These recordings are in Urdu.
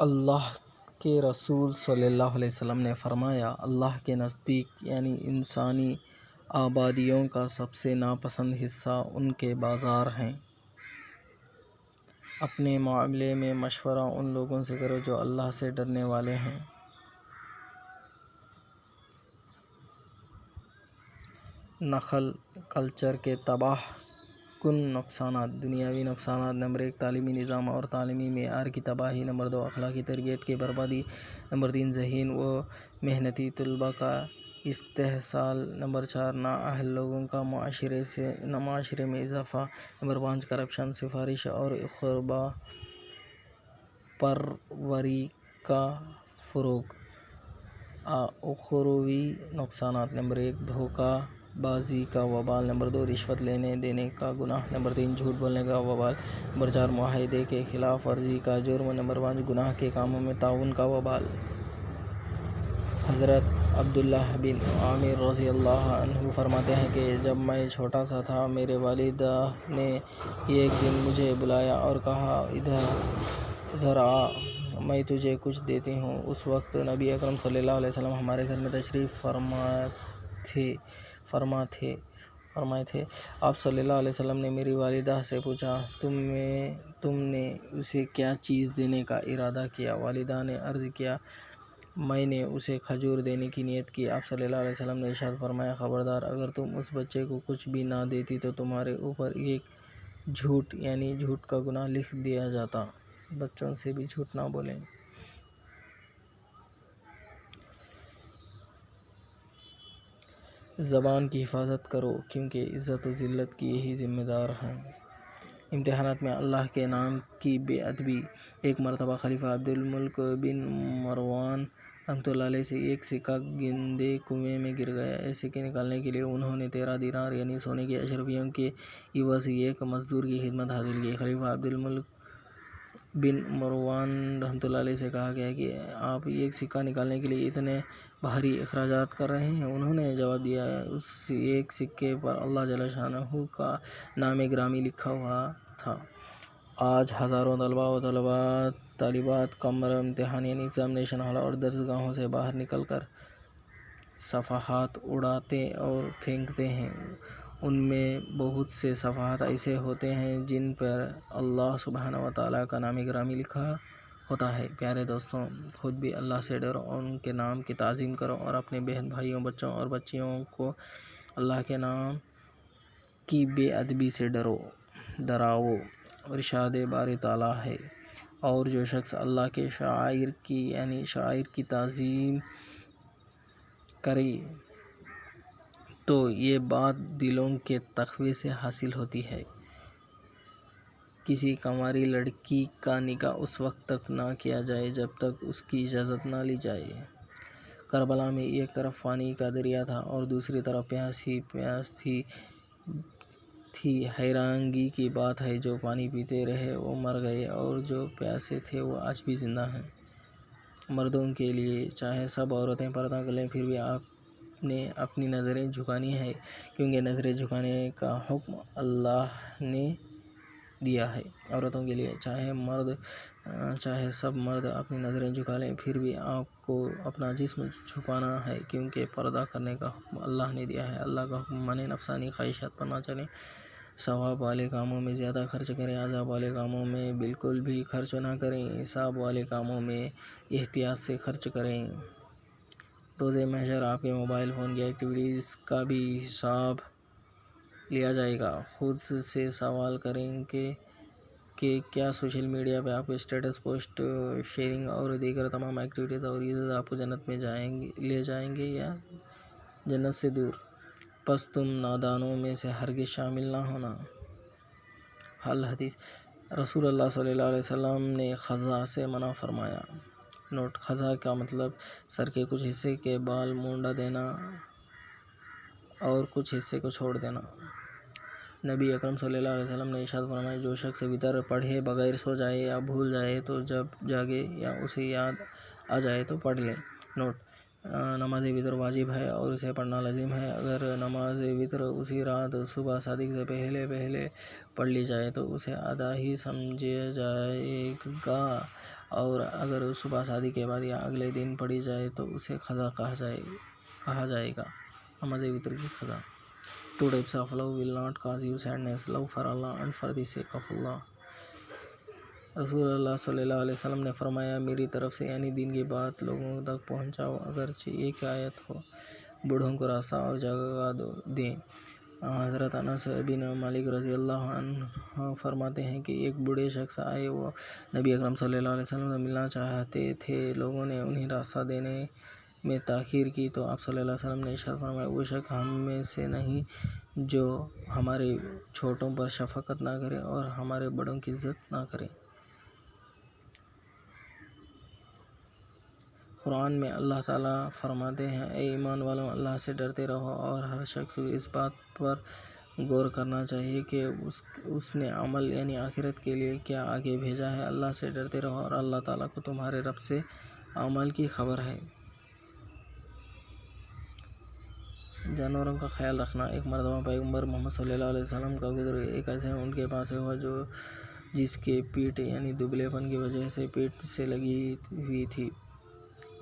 اللہ کے رسول صلی اللہ علیہ وسلم نے فرمایا، اللہ کے نزدیک یعنی انسانی آبادیوں کا سب سے ناپسند حصہ ان کے بازار ہیں۔ اپنے معاملے میں مشورہ ان لوگوں سے کرو جو اللہ سے ڈرنے والے ہیں۔ نقل کلچر کے تباہ کن نقصانات۔ دنیاوی نقصانات: نمبر 1 تعلیمی نظام اور تعلیمی معیار کی تباہی۔ نمبر 2 اخلاقی تربیت کی بربادی۔ نمبر 3 ذہین و محنتی طلباء کا استحصال۔ نمبر 4 نااہل لوگوں کا معاشرے میں اضافہ۔ نمبر 5 کرپشن، سفارش اور اخروی پروری کا فروغ۔ اخروی نقصانات: نمبر 1 دھوکہ بازی کا وبال۔ نمبر 2 رشوت لینے دینے کا گناہ۔ نمبر 3 جھوٹ بولنے کا وبال۔ نمبر 4 معاہدے کی خلاف ورزی کا جرم۔ نمبر 5 گناہ کے کاموں میں تعاون کا وبال۔ حضرت عبداللہ بن عامر رضی اللہ عنہ فرماتے ہیں کہ جب میں چھوٹا سا تھا، میرے والد نے ایک دن مجھے بلایا اور کہا، ادھر آ، میں تجھے کچھ دیتی ہوں۔ اس وقت نبی اکرم صلی اللہ علیہ وسلم ہمارے گھر میں تشریف فرما تھے۔ آپ صلی اللہ علیہ وسلم نے میری والدہ سے پوچھا، تم نے اسے کیا چیز دینے کا ارادہ کیا؟ والدہ نے عرض کیا، میں نے اسے کھجور دینے کی نیت کی۔ آپ صلی اللہ علیہ وسلم نے ارشاد فرمایا، خبردار، اگر تم اس بچے کو کچھ بھی نہ دیتی تو تمہارے اوپر ایک جھوٹ یعنی جھوٹ کا گناہ لکھ دیا جاتا۔ بچوں سے بھی جھوٹ نہ بولیں۔ زبان کی حفاظت کرو کیونکہ عزت و ذلت کی یہی ذمہ دار ہیں۔ امتحانات میں اللہ کے نام کی بے ادبی۔ ایک مرتبہ خلیفہ عبد الملک بن مروان رحمۃ اللہ علیہ سے ایک سکہ گندے کنویں میں گر گیا۔ اس سکے نکالنے کے لیے انہوں نے 13 دینار یعنی سونے کی اشرفیوں کے عوض ایک مزدور کی خدمت حاصل کی۔ خلیفہ عبد الملک بن مروان رحمۃ اللہ علیہ سے کہا گیا کہ آپ ایک سکہ نکالنے کے لیے اتنے بھاری اخراجات کر رہے ہیں۔ انہوں نے جواب دیا، اس ایک سکے پر اللہ جل شانہ کا نام گرامی لکھا ہوا تھا۔ آج ہزاروں طلباء و طالبات کمرہ امتحان یعنی ایگزامینیشن ہال اور درسگاہوں سے باہر نکل کر صفحات اڑاتے اور پھینکتے ہیں۔ ان میں بہت سے صفحات ایسے ہوتے ہیں جن پر اللہ سبحانہ و تعالیٰ کا نام گرامی لکھا ہوتا ہے۔ پیارے دوستو، خود بھی اللہ سے ڈرو اور ان کے نام کی تعظیم کرو اور اپنے بہن بھائیوں، بچوں اور بچیوں کو اللہ کے نام کی بے ادبی سے ڈراؤ۔ ارشاد باری تعالیٰ ہے، اور جو شخص اللہ کے شعائر کی تعظیم کرے تو یہ بات دلوں کے تقوی سے حاصل ہوتی ہے۔ کسی کنواری لڑکی کا نکاح اس وقت تک نہ کیا جائے جب تک اس کی اجازت نہ لی جائے۔ کربلا میں ایک طرف پانی کا دریا تھا اور دوسری طرف پیاس ہی پیاس تھی۔ حیرانگی کی بات ہے، جو پانی پیتے رہے وہ مر گئے اور جو پیاسے تھے وہ آج بھی زندہ ہیں۔ مردوں کے لیے چاہے سب عورتیں پردہ کر لیں، پھر بھی آپ نے اپنی نظریں جھکانی ہے، کیونکہ نظریں جھکانے کا حکم اللہ نے دیا ہے۔ عورتوں کے لیے چاہے سب مرد اپنی نظریں جھکا لیں، پھر بھی آپ کو اپنا جسم چھپانا ہے، کیونکہ پردہ کرنے کا حکم اللہ نے دیا ہے۔ اللہ کا حکم مانیں، نفسانی خواہشات پر نہ چلیں، ثواب والے کاموں میں زیادہ خرچ کریں، عذاب والے کاموں میں بالکل بھی خرچ نہ کریں، حساب والے کاموں میں احتیاط سے خرچ کریں۔ روز محشر آپ کے موبائل فون کی ایکٹیویٹیز کا بھی حساب لیا جائے گا۔ خود سے سوال کریں کہ کیا سوشل میڈیا پہ آپ کے اسٹیٹس، پوسٹ، شیئرنگ اور دیگر تمام ایکٹیویٹیز اور یوزز آپ کو جنت میں لے جائیں گے یا جنت سے دور؟ پس تم نادانوں میں سے ہرگز شامل نہ ہونا۔ الحدیث: رسول اللہ صلی اللہ علیہ وسلم نے خزاں سے منع فرمایا۔ نوٹ: خزاں کا مطلب سر کے کچھ حصے کے بال مونڈا دینا اور کچھ حصے کو چھوڑ دینا۔ نبی اکرم صلی اللہ علیہ وسلم نے ارشاد فرمایا، جو شخص وتر پڑھے بغیر سو جائے یا بھول جائے تو جب جاگے یا اسے یاد آ جائے تو پڑھ لے۔ نوٹ: نماز وطر واجب ہے اور اسے پڑھنا لازم ہے۔ اگر نماز وطر اسی رات صبح صادق سے پہلے پڑھ لی جائے تو اسے ادا ہی سمجھا جائے گا، اور اگر صبح صادق کے بعد یا اگلے دن پڑھی جائے تو اسے قضا کہا جائے گا۔ نماز وطر کی قضا۔ 2 types of love will not cause you sadness: love for Allah and for the sake of Allah۔ رسول اللہ صلی اللہ علیہ وسلم نے فرمایا، میری طرف سے یعنی دین کی بات لوگوں تک پہنچاؤ اگرچہ ایک آیت ہو، بوڑھوں کو راستہ اور جگہ دیں۔ حضرت انس بن مالک رضی اللہ عنہ فرماتے ہیں کہ ایک بوڑھے شخص آئے، وہ نبی اکرم صلی اللہ علیہ وسلم سے ملنا چاہتے تھے۔ لوگوں نے انہیں راستہ دینے میں تاخیر کی تو آپ صلی اللہ علیہ وسلم نے ارشاد فرمایا، وہ شخص ہم میں سے نہیں جو ہمارے چھوٹوں پر شفقت نہ کرے اور ہمارے بڑوں کی عزت نہ کرے۔ قرآن میں اللہ تعالیٰ فرماتے ہیں، اے ایمان والو، اللہ سے ڈرتے رہو، اور ہر شخص کو اس بات پر غور کرنا چاہیے کہ اس نے عمل یعنی آخرت کے لیے کیا آگے بھیجا ہے۔ اللہ سے ڈرتے رہو اور اللہ تعالیٰ کو تمہارے رب سے عمل کی خبر ہے۔ جانوروں کا خیال رکھنا۔ ایک مرتبہ پیغمبر محمد صلی اللہ علیہ وسلم کا گزر ایک ایسے اونٹ کے پاس سے ہوا جس کے پیٹھ یعنی دبلے پن کی وجہ سے پیٹ سے لگی ہوئی تھی۔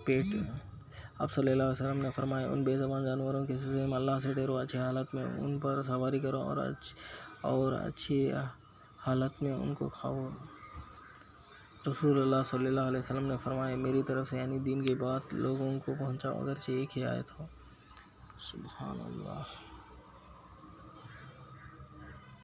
آپ صلی اللہ علیہ وسلم نے فرمایا، ان بے زبان جانوروں کے سلسلے میں اللہ سے ڈرو، اچھی حالت میں ان پر سواری کرو اور اچھی حالت میں ان کو کھاؤ۔ رسول اللہ صلی اللہ علیہ وسلم نے فرمایا، میری طرف سے یعنی دین کی بات لوگوں کو پہنچاؤ اگرچہ ایک ہی آیت ہو۔ سبحان اللہ۔